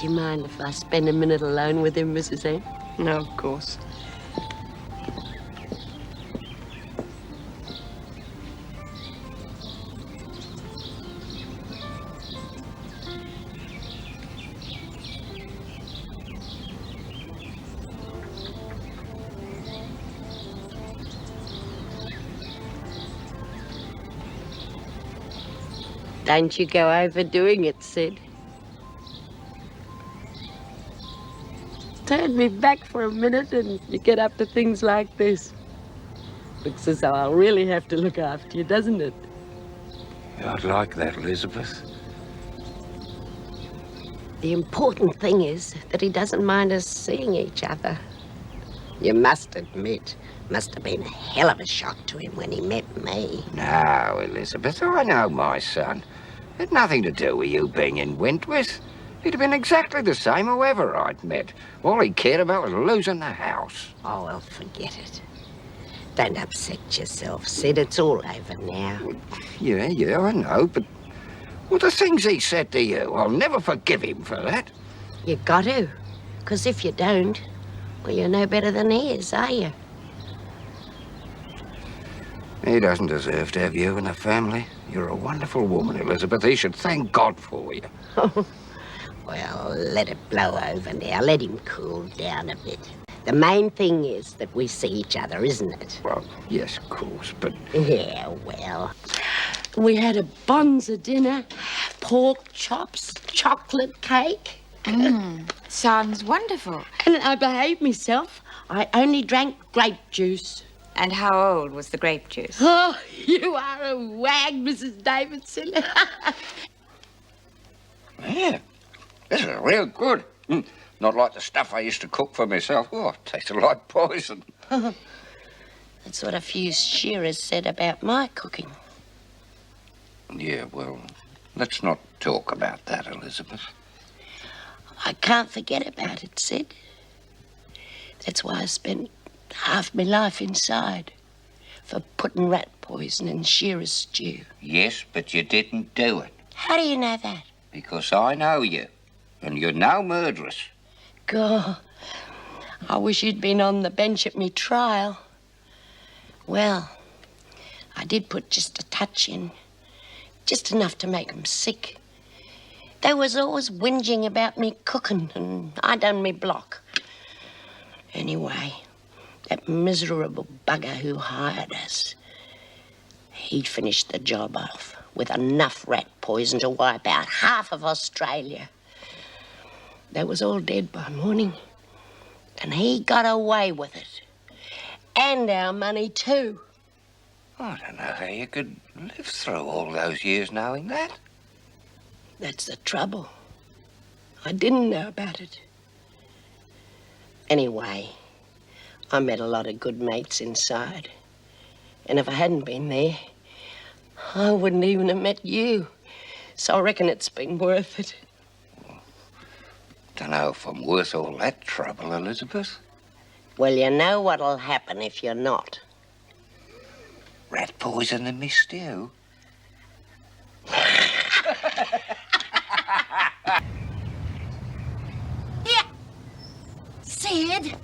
you mind if I spend a minute alone with him, Mrs. Ann? No, of course. Don't you go overdoing it, Sid. Turn me back for a minute and you get up to things like this. Looks as though I'll really have to look after you, doesn't it? I'd like that, Elizabeth. The important thing is that he doesn't mind us seeing each other. You must admit, must have been a hell of a shock to him when he met me. No, Elizabeth, I know my son. It had nothing to do with you being in Wentworth. He'd have been exactly the same whoever I'd met. All he cared about was losing the house. Oh, well, forget it. Don't upset yourself, Sid. It's all over now. Well, yeah, I know, but... Well, the things he said to you, I'll never forgive him for that. You got to. Because if you don't, well, you're no better than he is, are you? He doesn't deserve to have you in the family. You're a wonderful woman, Elizabeth. He should thank God for you. Well, let it blow over now. Let him cool down a bit. The main thing is that we see each other, isn't it? Well, yes, of course, but... Yeah, well... We had a bonza dinner, pork chops, chocolate cake. Sounds wonderful. And I behaved myself. I only drank grape juice. And how old was the grape juice? Oh, you are a wag, Mrs. Davidson. Yeah, this is real good. Not like the stuff I used to cook for myself. Oh, it tasted like poison. That's what a few shearers said about my cooking. Yeah, well, let's not talk about that, Elizabeth. I can't forget about it, Sid. That's why I spent half my life inside for putting rat poison in shearer's stew. Yes, but you didn't do it. How do you know that? Because I know you, and you're no murderess. God, I wish you'd been on the bench at me trial. Well, I did put just a touch in. Just enough to make 'em sick. They was always whinging about me cooking, and I done me block. Anyway, that miserable bugger who hired us, he'd finished the job off with enough rat poison to wipe out half of Australia. They was all dead by morning, and he got away with it. And our money, too. I don't know how you could live through all those years knowing that. That's the trouble. I didn't know about it. Anyway, I met a lot of good mates inside. And if I hadn't been there, I wouldn't even have met you. So I reckon it's been worth it. Don't know if I'm worth all that trouble, Elizabeth. Well, you know what'll happen if you're not. Rat poison in me stew. Yeah. Sid,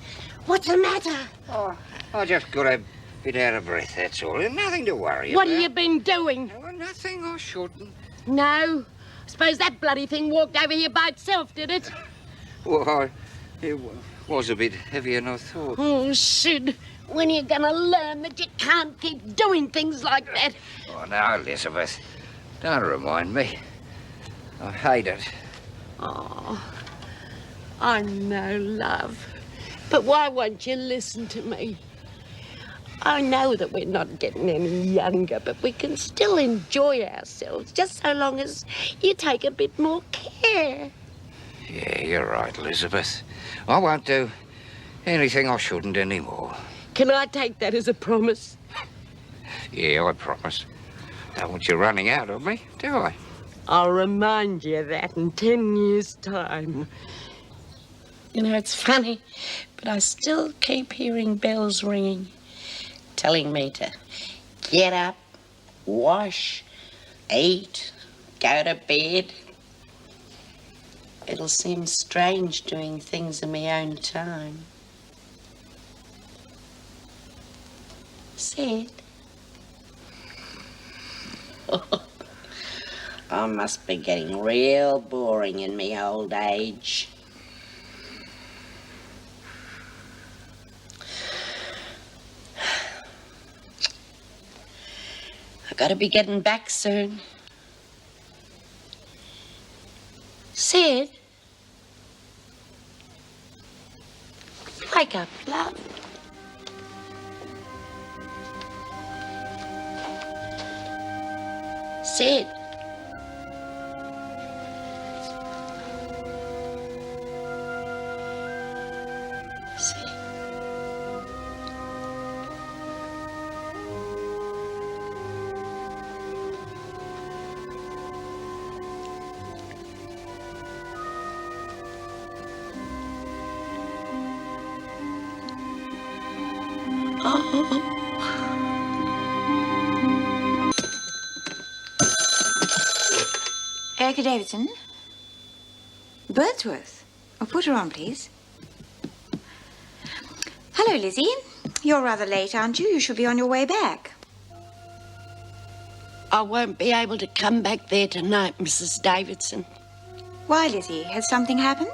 what's the matter? Oh, I just got a bit out of breath, that's all. There's nothing to worry What about. have you been doing? Oh, nothing, I shouldn't. No. I suppose that bloody thing walked over here by itself, did it? Well, it was a bit heavier than I thought. Oh, Sid, when are you going to learn that you can't keep doing things like that? Oh, no, Elizabeth. Don't remind me. I hate it. Oh, I know, love. But why won't you listen to me? I know that we're not getting any younger, but we can still enjoy ourselves just so long as you take a bit more care. Yeah, you're right, Elizabeth. I won't do anything I shouldn't anymore. Can I take that as a promise? Yeah, I promise. Don't want you running out of me, do I? I'll remind you of that in 10 years' time. You know, it's funny, but I still keep hearing bells ringing, telling me to get up, wash, eat, go to bed. it'll seem strange doing things in my own time. Sid? I must be getting real boring in me old age. I gotta be getting back soon. Sid? Wake up, love. Sid? Sid? Erica Davidson? Birdsworth. Oh, put her on, please. Hello, Lizzie. You're rather late, aren't you? You should be on your way back. I won't be able to come back there tonight, Mrs. Davidson. Why, Lizzie? Has something happened?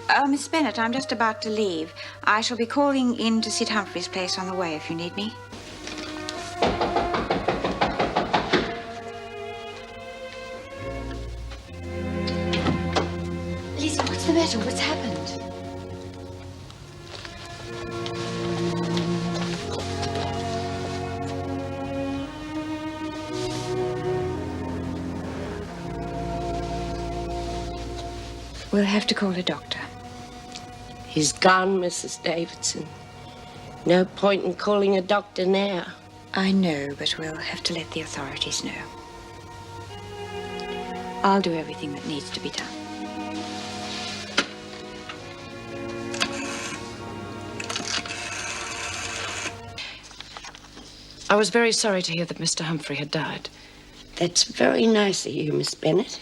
Oh, Miss Bennett, I'm just about to leave. I shall be calling in to Sid Humphrey's place on the way if you need me. Lizzie, what's the matter? What's happened? We'll have to call a doctor. He's gone, Mrs. Davidson. No point in calling a doctor now. I know, but we'll have to let the authorities know. I'll do everything that needs to be done. I was very sorry to hear that Mr. Humphrey had died. That's very nice of you, Miss Bennett.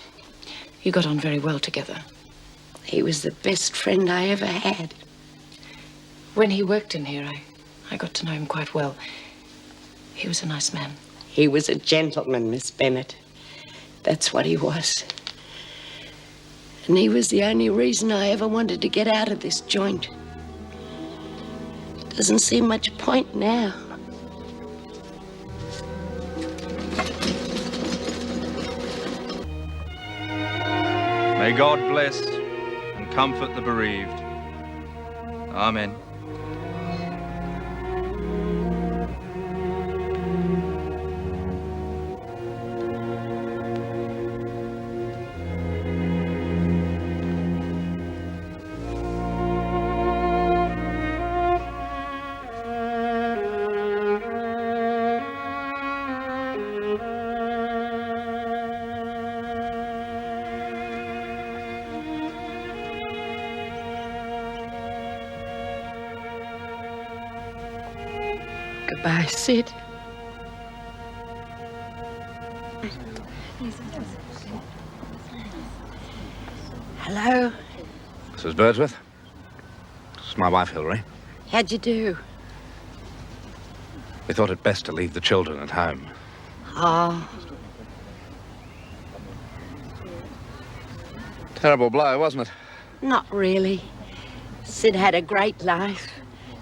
You got on very well together. He was the best friend I ever had. When he worked in here, I got to know him quite well. He was a nice man. He was a gentleman, Miss Bennett. That's what he was. And he was the only reason I ever wanted to get out of this joint. Doesn't seem much point now. May God bless and comfort the bereaved. Amen. Goodbye, Sid. Hello. Mrs. Birdsworth? This is my wife, Hilary. How'd you do? We thought it best to leave the children at home. Oh, Terrible blow, wasn't it? not really. Sid had a great life,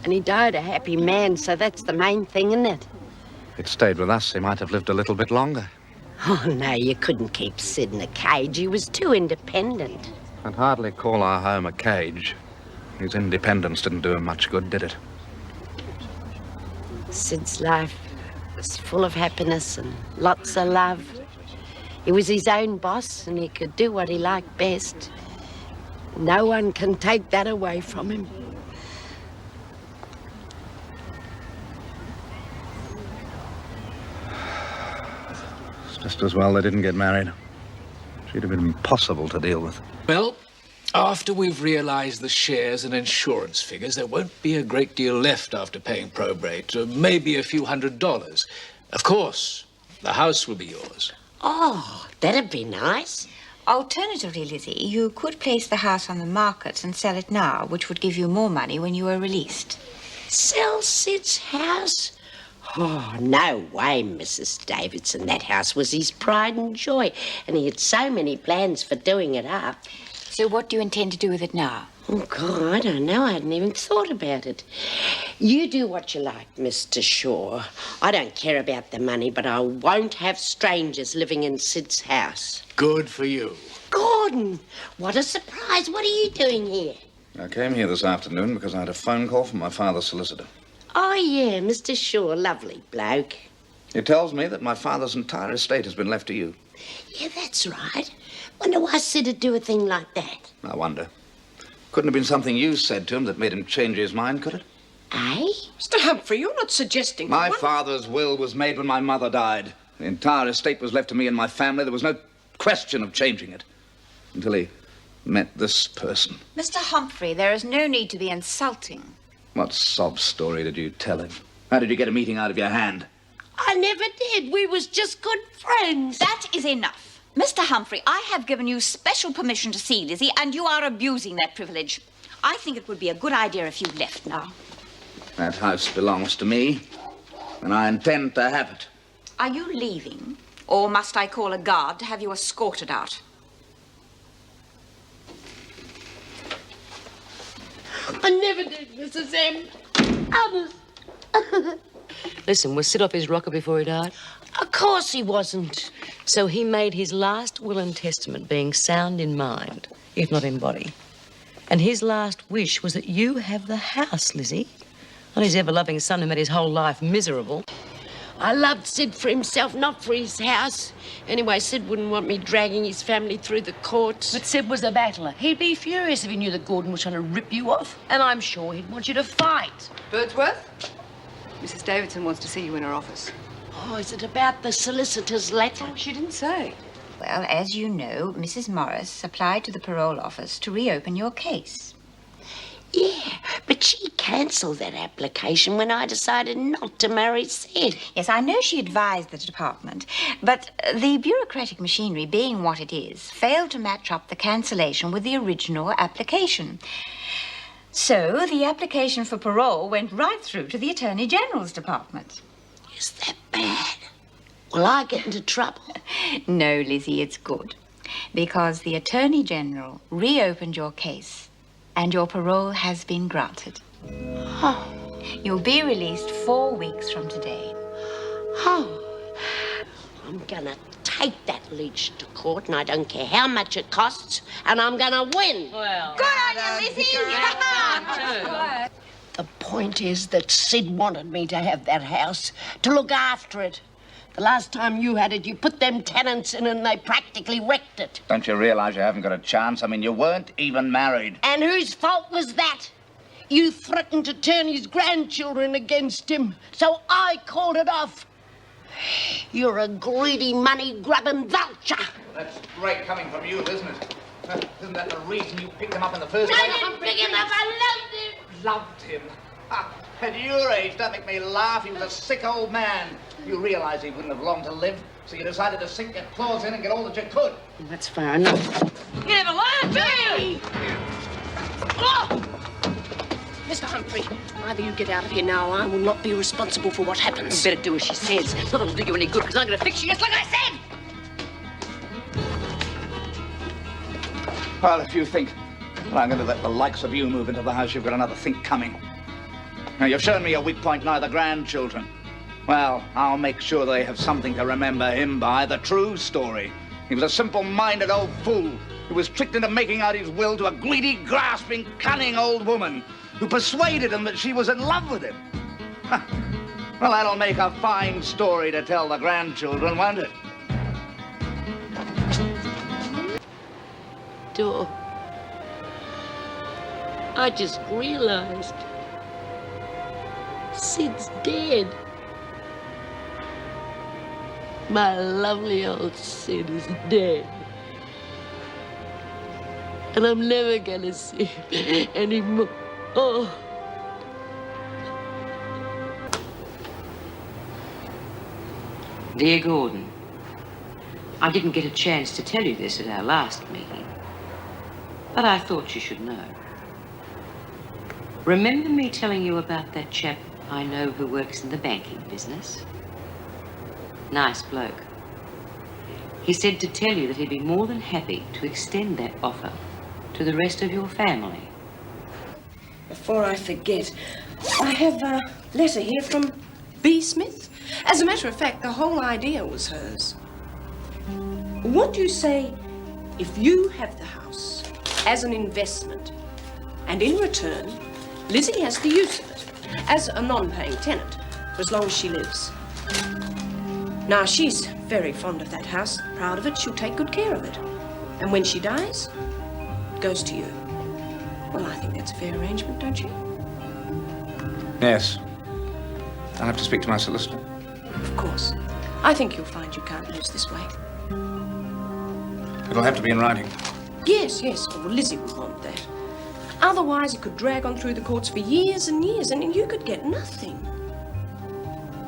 and he died a happy man, so that's the main thing, isn't it? If he'd stayed with us, he might have lived a little bit longer. Oh, no, you couldn't keep Sid in a cage. He was too independent. I'd hardly call our home a cage. His independence didn't do him much good, did it? Sid's life was full of happiness and lots of love. He was his own boss, and he could do what he liked best. No one can take that away from him. It's just as well they didn't get married. She'd have been impossible to deal with. Well, After we've realized the shares and insurance figures, there won't be a great deal left after paying probate. Maybe a few $100. Of course, the house will be yours. Oh, that'd be nice. Alternatively, Lizzie, you could place the house on the market and sell it now, which would give you more money when you were released. Sell Sid's house? Oh, no way, Mrs. Davidson. That house was his pride and joy, and he had so many plans for doing it up. So what do you intend to do with it now? Oh, God, I don't know. I hadn't even thought about it. You do what you like, Mr. Shaw. I don't care about the money, but I won't have strangers living in Sid's house. Good for you. Gordon, what a surprise. What are you doing here? I came here this afternoon because I had a phone call from my father's solicitor. Oh, yeah, Mr. Shaw, lovely bloke. He tells me that my father's entire estate has been left to you. Yeah, that's right. Wonder why Sid'd do a thing like that. I wonder. Couldn't have been something you said to him that made him change his mind, could it? Eh? Mr. Humphrey, you're not suggesting... My father's will was made when my mother died. The entire estate was left to me and my family. There was no question of changing it. Until he met this person. Mr. Humphrey, there is no need to be insulting. What sob story did you tell him? How did you get a meeting out of your hand? I never did. We was just good friends. That is enough. Mr. Humphrey, I have given you special permission to see Lizzie, and you are abusing that privilege. I think it would be a good idea if you left now. That house belongs to me, and I intend to have it. Are you leaving, or must I call a guard to have you escorted out? I never did, Mrs. M. Honest. Listen, was Sid off his rocker before he died? Of course he wasn't. So he made his last will and testament being sound in mind, if not in body. And his last wish was that you have the house, Lizzie. Not his ever-loving son who made his whole life miserable. I loved Sid for himself, not for his house. Anyway, Sid wouldn't want me dragging his family through the courts. But Sid was a battler. He'd be furious if he knew that Gordon was trying to rip you off. And I'm sure he'd want you to fight. Birdsworth? Mrs. Davidson wants to see you in her office. Oh, is it about the solicitor's letter? Oh, she didn't say. Well, as you know, Mrs. Morris applied to the parole office to reopen your case. Yeah, but she cancelled that application when I decided not to marry Sid. Yes, I know she advised the department, but the bureaucratic machinery, being what it is, failed to match up the cancellation with the original application. So the application for parole went right through to the Attorney General's department. Is that bad? Will I get into trouble? No, Lizzie, it's good. Because the Attorney General reopened your case and your parole has been granted. Oh. You'll be released 4 weeks from today. Oh. I'm gonna take that leech to court, and I don't care how much it costs, and I'm gonna win. Well... Good on you, Lizzie! The point is that Sid wanted me to have that house, to look after it. The last time you had it, you put them tenants in and they practically wrecked it. Don't you realize you haven't got a chance? I mean, you weren't even married. And whose fault was that? You threatened to turn his grandchildren against him, so I called it off. You're a greedy, money-grubbing vulture. Well, that's great coming from you, isn't it? Isn't that the reason you picked him up in the first place? I didn't pick him up, I loved him. Loved him? Ha! At your age, don't make me laugh. He was a sick old man. You realize he wouldn't have long to live, so you decided to sink your claws in and get all that you could. That's fair enough. You never learned, do you? Oh! Mr. Humphrey, either you get out of here now or I will not be responsible for what happens. You better do as she says. Not that'll do you any good, because I'm going to fix you just like I said. Well, if you think that I'm going to let the likes of you move into the house, you've got another think coming. Now, you've shown me a weak point now, the grandchildren. Well, I'll make sure they have something to remember him by, the true story. He was a simple-minded old fool who was tricked into making out his will to a greedy, grasping, cunning old woman who persuaded him that she was in love with him. Well, that'll make a fine story to tell the grandchildren, won't it? Door. I just realized Sid's dead. My lovely old Sid is dead. And I'm never gonna see him anymore. Oh. Dear Gordon, I didn't get a chance to tell you this at our last meeting, but I thought you should know. Remember me telling you about that chap I know who works in the banking business? Nice bloke. He said to tell you that he'd be more than happy to extend that offer to the rest of your family. Before I forget, I have a letter here from B. Smith. As a matter of fact, the whole idea was hers. What do you say if you have the house as an investment, and in return, Lizzie has the use of it as a non-paying tenant for as long as she lives? Now, she's very fond of that house, proud of it. She'll take good care of it. And when she dies, it goes to you. Well, I think that's a fair arrangement, don't you? Yes. I'll have to speak to my solicitor. Of course. I think you'll find you can't lose this way. It'll have to be in writing. Yes, yes. Well, Lizzie would want that. Otherwise, it could drag on through the courts for years and years, and you could get nothing.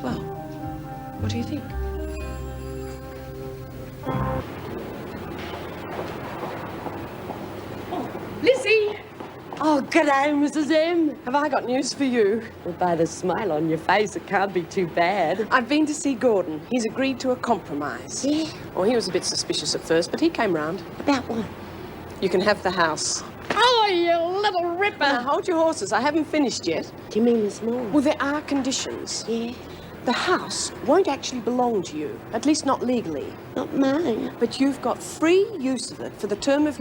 Well, what do you think? Oh, Lizzie! Oh, g'day, Mrs. M. Have I got news for you? Well, by the smile on your face, it can't be too bad. I've been to see Gordon. He's agreed to a compromise. Yeah? Well, he was a bit suspicious at first, but he came round. About what? You can have the house. Oh, you little ripper! Now, hold your horses. I haven't finished yet. Do you mean there's more? Well, there are conditions. Yeah? The house won't actually belong to you, at least not legally. Not mine. But you've got free use of it for the term of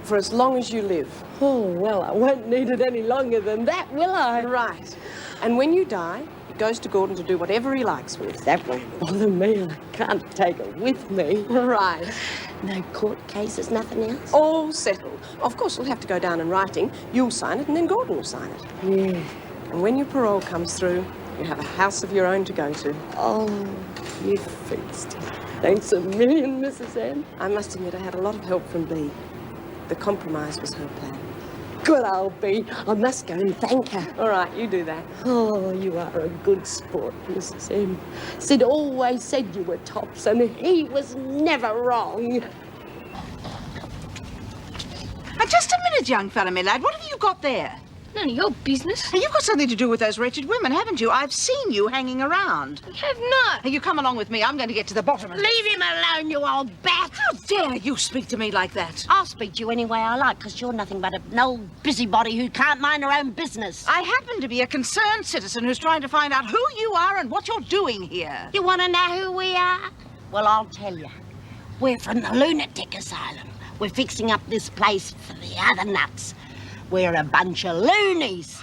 for as long as you live. Oh, well, I won't need it any longer than that, will I? Right. And when you die, it goes to Gordon to do whatever he likes with. That won't bother me. I can't take it with me. Right. No court cases, nothing else? All settled. Of course, it'll have to go down in writing. You'll sign it, and then Gordon will sign it. Yeah. And when your parole comes through, you have a house of your own to go to. Oh, you fixed it. Thanks a million, Mrs. M. I must admit, I had a lot of help from Bea. The compromise was her plan. Good old Bea. I must go and thank her. All right, you do that. Oh, you are a good sport, Mrs. M. Sid always said you were tops, and he was never wrong. Just a minute, young fella, my lad. What have you got there? None of your business. You've got something to do with those wretched women, haven't you? I've seen you hanging around. I have not. You come along with me. I'm going to get to the bottom of it. Leave him alone, you old bat. How dare you speak to me like that? I'll speak to you any way I like, because you're nothing but an old busybody who can't mind her own business. I happen to be a concerned citizen who's trying to find out who you are and what you're doing here. You want to know who we are? Well, I'll tell you. We're from the lunatic asylum. We're fixing up this place for the other nuts. We're a bunch of loonies.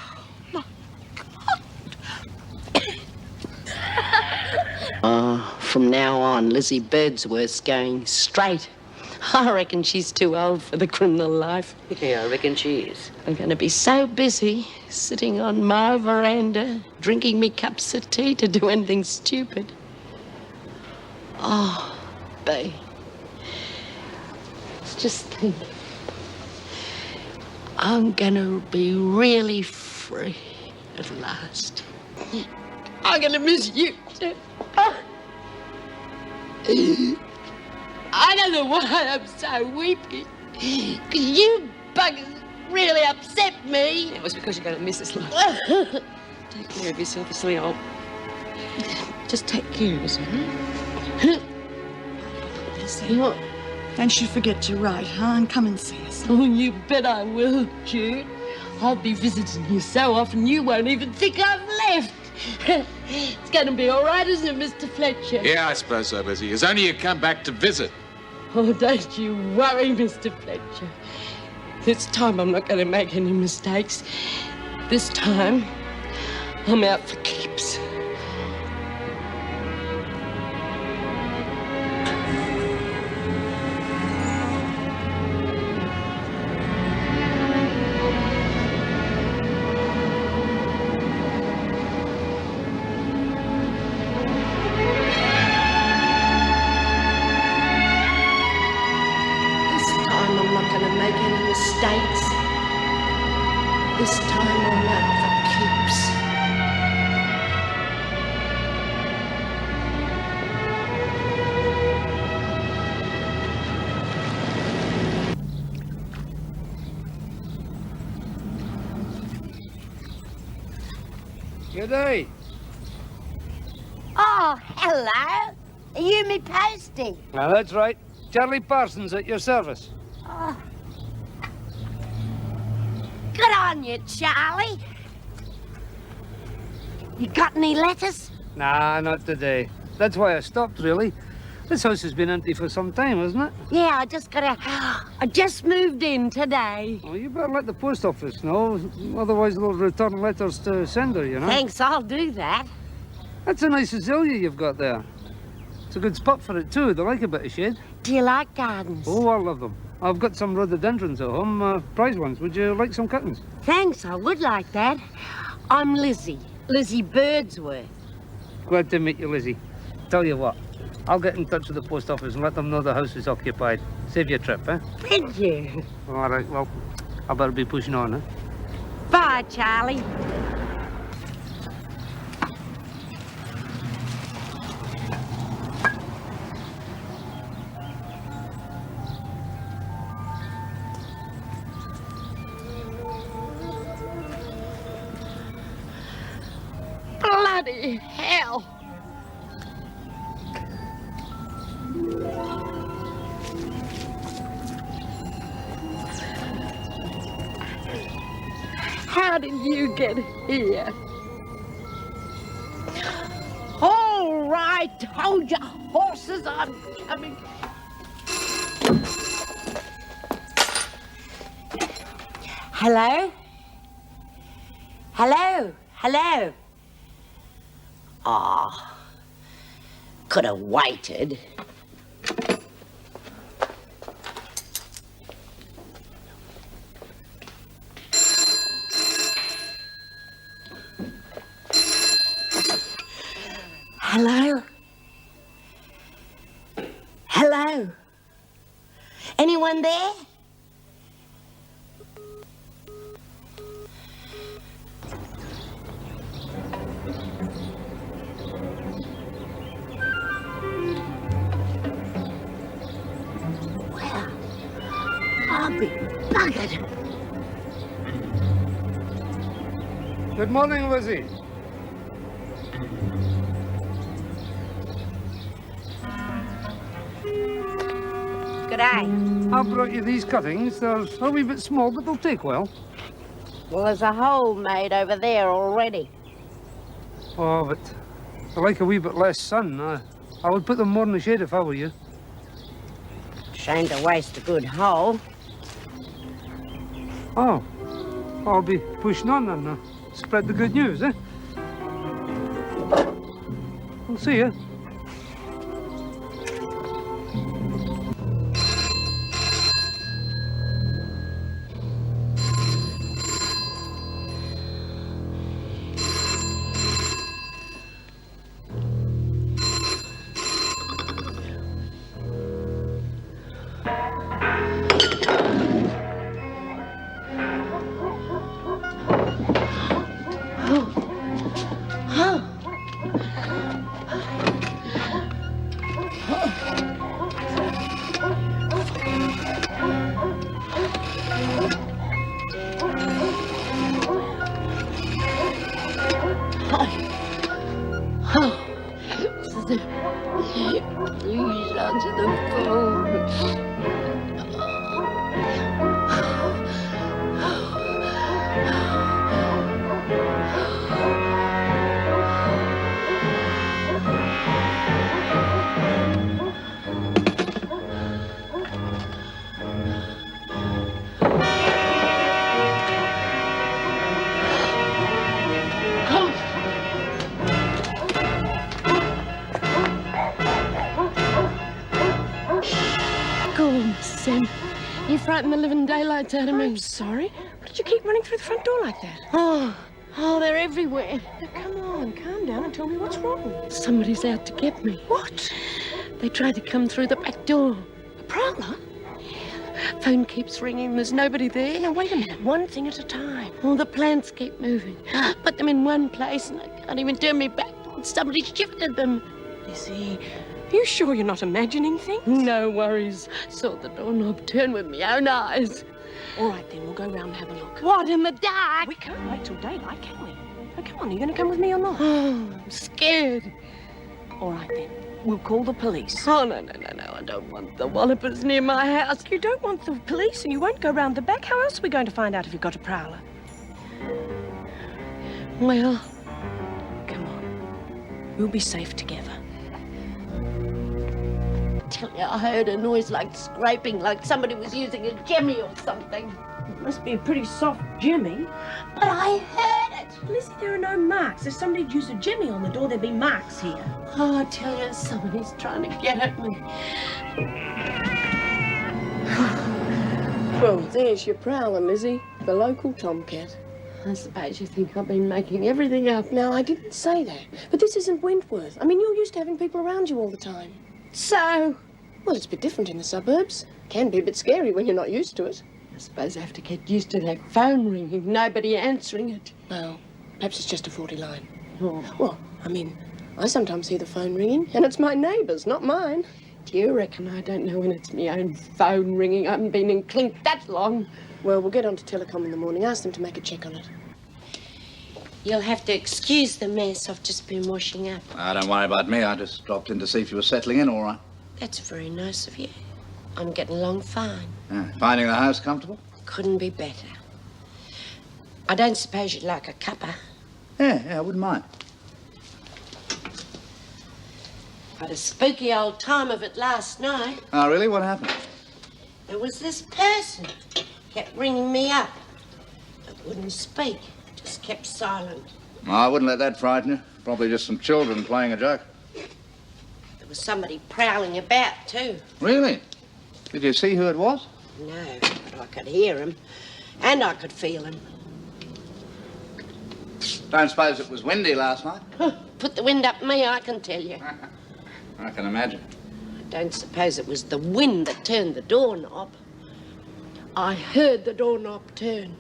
From now on, Lizzie Birdsworth's going straight. I reckon she's too old for the criminal life. Yeah, I reckon she is. I'm going to be so busy sitting on my veranda, drinking me cups of tea to do anything stupid. Oh, Bea. Just think. I'm gonna be really free at last. I'm gonna miss you too. I don't know why I'm so weepy. 'Cause you buggers really upset me. It was because you're going to miss us, love. Take care of yourself, silly old. Just take care of yourself, huh? Lizzie, don't you forget to write, huh? And come and see us. Oh, you bet I will, Jude. I'll be visiting you so often you won't even think I've left. It's going to be all right, isn't it, Mr. Fletcher? Yeah, I suppose so, Lizzie. It's only you come back to visit. Oh, don't you worry, Mr. Fletcher. This time I'm not going to make any mistakes. This time I'm out for keeps. mistakes. This time or not for keeps. Good day. Oh, hello. Are you me postie? Now, that's right. Charlie Parsons at your service. Oh. Good on you, Charlie. You got any letters? Nah, not today. That's why I stopped, really. This house has been empty for some time, hasn't it? Yeah, I just moved in today. Well, you better let the post office know, otherwise they'll return letters to sender, you know. Thanks, I'll do that. That's a nice azalea you've got there. It's a good spot for it, too. They like a bit of shade. Do you like gardens? Oh, I love them. I've got some rhododendrons at home, prize ones. Would you like some cuttings? Thanks, I would like that. I'm Lizzie. Lizzie Birdsworth. Glad to meet you, Lizzie. Tell you what, I'll get in touch with the post office and let them know the house is occupied. Save your trip, eh? Thank you. All right, well, I better be pushing on, eh? Bye, Charlie. Bloody hell! How did you get here? All right, hold your horses, I'm coming. Hello? Hello? Hello? Oh, could have waited. Hello? Hello? Anyone there? Well, I'll be buggered. Good morning, Lizzie. G'day. I brought you these cuttings. They're a wee bit small, but they'll take well. Well, there's a hole made over there already. Oh, but I like a wee bit less sun. I would put them more in the shade if I were you. Shame to waste a good hole. Oh, I'll be pushing on and spread the good news, eh? We'll see you. Please answer the phone. You frightened the living daylights out of me. I'm sorry. Why did you keep running through the front door like that? Oh, they're everywhere. Now, come on, calm down and tell me what's wrong. Somebody's out to get me. What? They tried to come through the back door. A prowler? Phone keeps ringing. There's nobody there. Now, wait a minute. One thing at a time. All the plants keep moving. Put them in one place and I can't even turn me back. Somebody shifted them. Lizzie, are you sure you're not imagining things? No worries. Saw the doorknob turn with my own eyes. All right, then, we'll go round and have a look. What, in the dark? We can't wait till daylight, can we? Oh, come on, are you going to come with me or not? Oh, I'm scared. All right, then. We'll call the police. Oh, no. I don't want the wallopers near my house. You don't want the police and you won't go round the back? How else are we going to find out if you've got a prowler? Well, come on. We'll be safe together. Tell you, I heard a noise like scraping, like somebody was using a jemmy or something. It must be a pretty soft jemmy. But I heard it. Lizzie, there are no marks. If somebody'd used a jemmy on the door, there'd be marks here. Oh, I tell you, somebody's trying to get at me. Well, there's your prowler, Lizzie. The local tomcat. I suppose you think I've been making everything up. No, I didn't say that. But this isn't Wentworth. I mean, you're used to having people around you all the time. So? Well, it's a bit different in the suburbs. Can be a bit scary when you're not used to it. I suppose I have to get used to that phone ringing, nobody answering it. Well, perhaps it's just a faulty line. Oh. Well, I mean, I sometimes hear the phone ringing, and it's my neighbour's, not mine. Do you reckon I don't know when it's my own phone ringing? I haven't been in Clink that long. Well, we'll get on to Telecom in the morning. Ask them to make a check on it. You'll have to excuse the mess. I've just been washing up. Don't worry about me. I just dropped in to see if you were settling in all right. That's very nice of you. I'm getting along fine. Finding the house comfortable? Couldn't be better. I don't suppose you'd like a cuppa? Yeah, I wouldn't mind. Had a spooky old time of it last night. Oh, really? What happened? There was this person kept ringing me up, but wouldn't speak, just kept silent. I wouldn't let that frighten you. Probably just some children playing a joke. There was somebody prowling about, too. Really? Did you see who it was? No, but I could hear him, and I could feel him. Don't suppose it was windy last night? Put the wind up me, I can tell you. I can imagine. I don't suppose it was the wind that turned the doorknob. I heard the doorknob turn.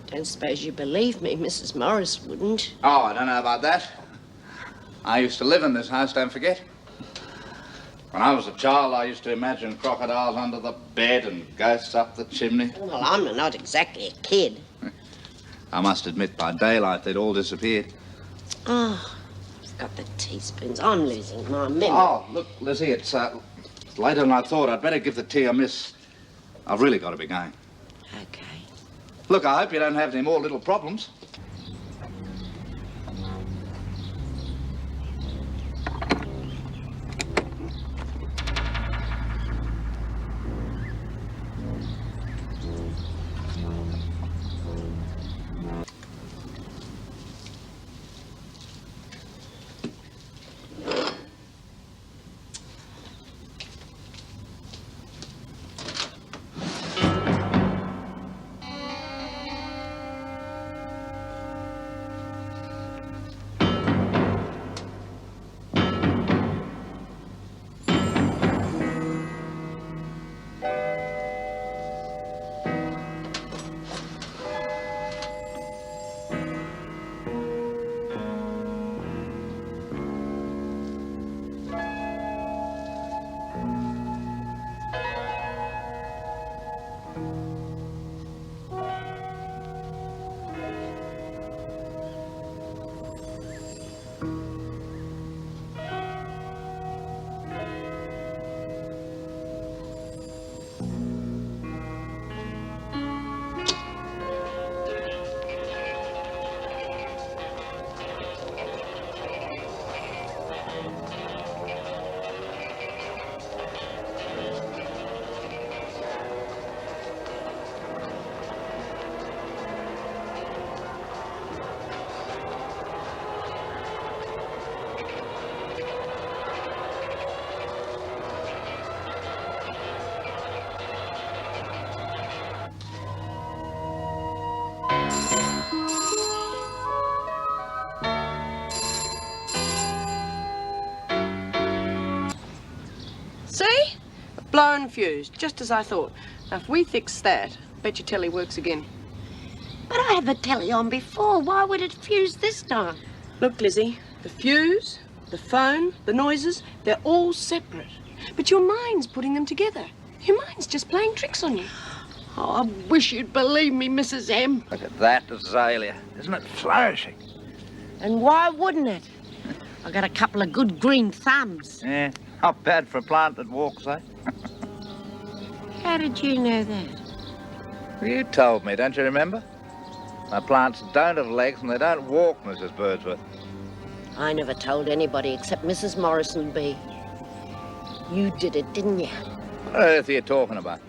Don't suppose you believe me, Mrs. Morris wouldn't. Oh, I don't know about that. I used to live in this house, don't forget. When I was a child, I used to imagine crocodiles under the bed and ghosts up the chimney. Well, I'm not exactly a kid. I must admit, by daylight, they'd all disappeared. Oh, I've got the teaspoons. I'm losing my memory. Oh, look, Lizzie, it's later than I thought. I'd better give the tea a miss. I've really got to be going. Okay. Look, I hope you don't have any more little problems. Blown fuse, just as I thought. Now, if we fix that, bet your telly works again. But I had the telly on before. Why would it fuse this time? Look, Lizzie, the fuse, the phone, the noises, they're all separate. But your mind's putting them together. Your mind's just playing tricks on you. Oh, I wish you'd believe me, Mrs. M. Look at that azalea. Isn't it flourishing? And why wouldn't it? I got a couple of good green thumbs. Yeah, not bad for a plant that walks, eh? How did you know that? You told me, don't you remember? My plants don't have legs and they don't walk, Mrs. Birdsworth. I never told anybody except Mrs. Morrison B. You did it, didn't you? What on earth are you talking about?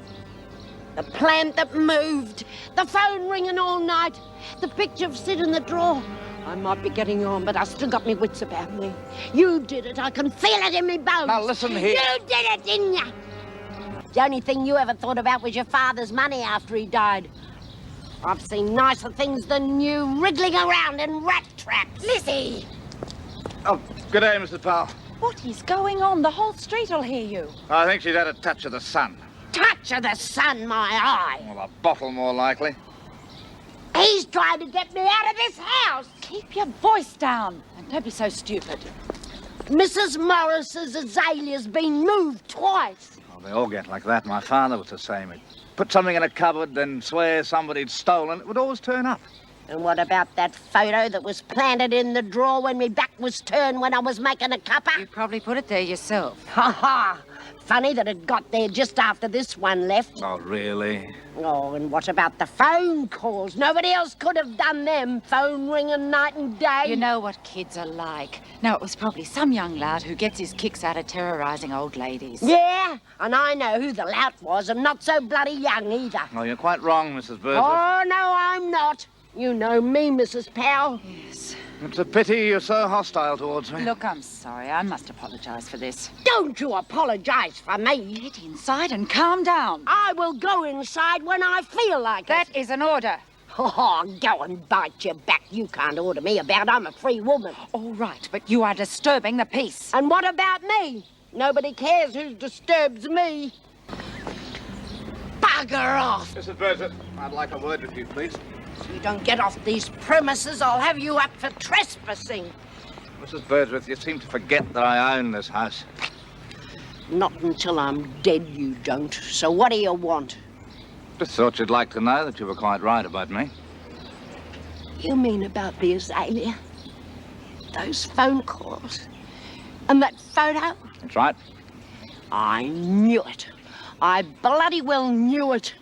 The plant that moved, the phone ringing all night, the picture of Sid in the drawer. I might be getting on, but I still got me wits about me. You did it. I can feel it in me bones. Now, listen here. You did it, didn't you? The only thing you ever thought about was your father's money after he died. I've seen nicer things than you wriggling around in rat traps. Lizzie! Oh, good day, Mrs. Powell. What is going on? The whole street will hear you. I think she's had a touch of the sun. Touch of the sun, my eye. Well, a bottle more likely. He's trying to get me out of this house. Keep your voice down and don't be so stupid. Mrs. Morris's azalea's been moved twice. Oh, they all get like that. My father was the same. He'd put something in a cupboard, then swear somebody'd stolen. It would always turn up. And what about that photo that was planted in the drawer when my back was turned when I was making a cuppa? You probably put it there yourself. Ha ha! Funny that it got there just after this one left. Oh, really? Oh, and what about the phone calls? Nobody else could have done them. Phone ringing night and day. You know what kids are like. Now, it was probably some young lout who gets his kicks out of terrorising old ladies. Yeah, and I know who the lout was, and not so bloody young either. Oh, you're quite wrong, Mrs. Birdsworth. Oh, no, I'm not. You know me, Mrs. Powell. Yes. It's a pity you're so hostile towards me. Look, I'm sorry. I must apologise for this. Don't you apologise for me. Get inside and calm down. I will go inside when I feel like That is an order. Oh, go and bite your back. You can't order me about. I'm a free woman. All right, but you are disturbing the peace. And what about me? Nobody cares who disturbs me. Bugger off. Mrs. Birdsworth, I'd like a word with you, please. If you don't get off these premises, I'll have you up for trespassing. Mrs. Birdsworth, you seem to forget that I own this house. Not until I'm dead, you don't. So what do you want? Just thought you'd like to know that you were quite right about me. You mean about the azalea? Those phone calls? And that photo? That's right. I knew it. I bloody well knew it.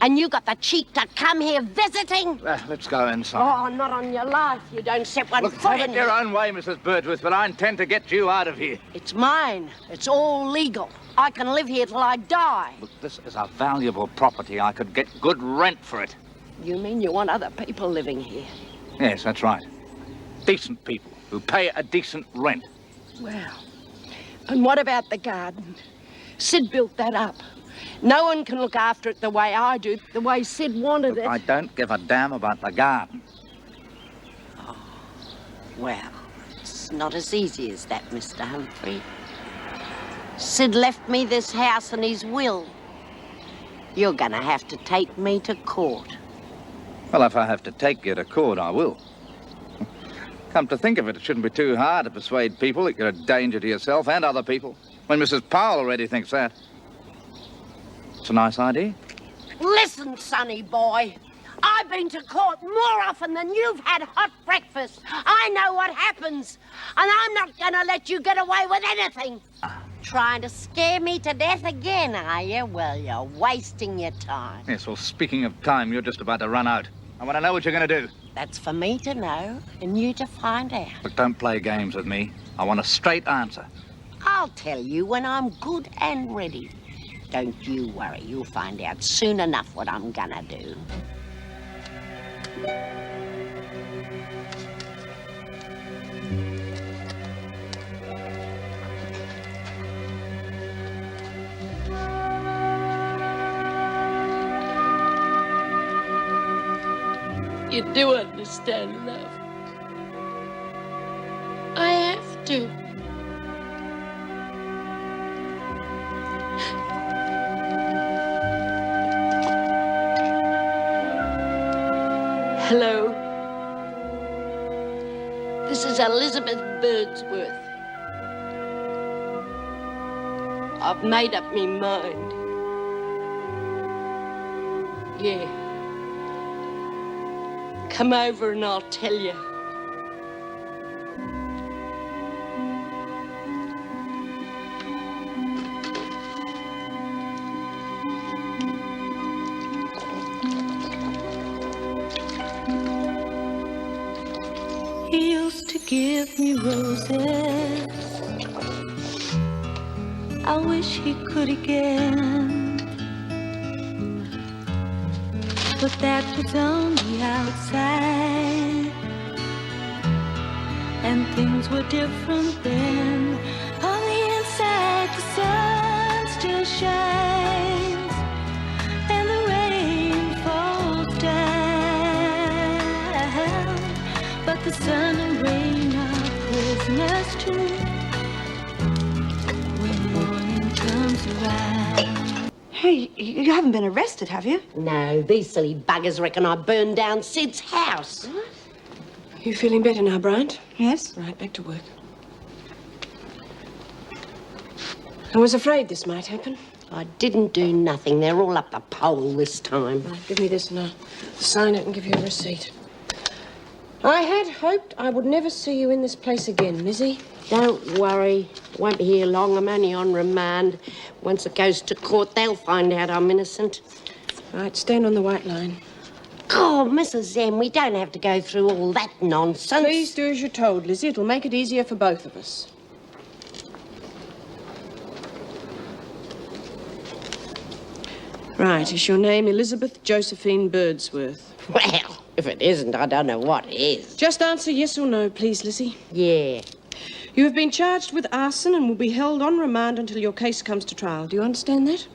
And you got the cheek to come here visiting? Let's go inside. Oh, not on your life. You don't set one Look, foot have in it your own way, Mrs. Birdsworth, but I intend to get you out of here. It's mine. It's all legal. I can live here till I die. Look, this is a valuable property. I could get good rent for it. You mean you want other people living here? Yes, that's right. Decent people who pay a decent rent. Well, and what about the garden? Sid built that up. No one can look after it the way I do, the way Sid wanted it. I don't give a damn about the garden. Oh, well, it's not as easy as that, Mr. Humphrey. Sid left me this house and his will. You're gonna have to take me to court. Well, if I have to take you to court, I will. Come to think of it, it shouldn't be too hard to persuade people that you're a danger to yourself and other people, when Mrs. Powell already thinks that. It's a nice idea. Listen, sonny boy. I've been to court more often than you've had hot breakfast. I know what happens. And I'm not going to let you get away with anything. Trying to scare me to death again, are you? Well, you're wasting your time. Yes, well, speaking of time, you're just about to run out. I want to know what you're going to do. That's for me to know and you to find out. But don't play games with me. I want a straight answer. I'll tell you when I'm good and ready. Don't you worry. You'll find out soon enough what I'm gonna do. You do understand, love. I have to. Hello. This is Elizabeth Birdsworth. I've made up me mind. Yeah. Come over and I'll tell you. He used to give me roses. I wish he could again. But that was on the outside, and things were different then. On the inside, the sun still shines, and the rain falls down. But the sun and rain are prisoners too when morning comes around. Hey, you haven't been arrested, have you? No, these silly buggers reckon I burned down Sid's house. What? You feeling better now, Bryant? Yes. Right, back to work. I was afraid this might happen. I didn't do nothing. They're all up the pole this time. Right, give me this and I'll sign it and give you a receipt. I had hoped I would never see you in this place again, Lizzie. Don't worry. Won't be here long. I'm only on remand. Once it goes to court, they'll find out I'm innocent. Right, stand on the white line. Oh, Mrs. M, we don't have to go through all that nonsense. Please do as you're told, Lizzie. It'll make it easier for both of us. Right, is your name Elizabeth Josephine Birdsworth? Well, if it isn't, I don't know what is. Just answer yes or no, please, Lizzie. Yeah. You have been charged with arson and will be held on remand until your case comes to trial. Do you understand that?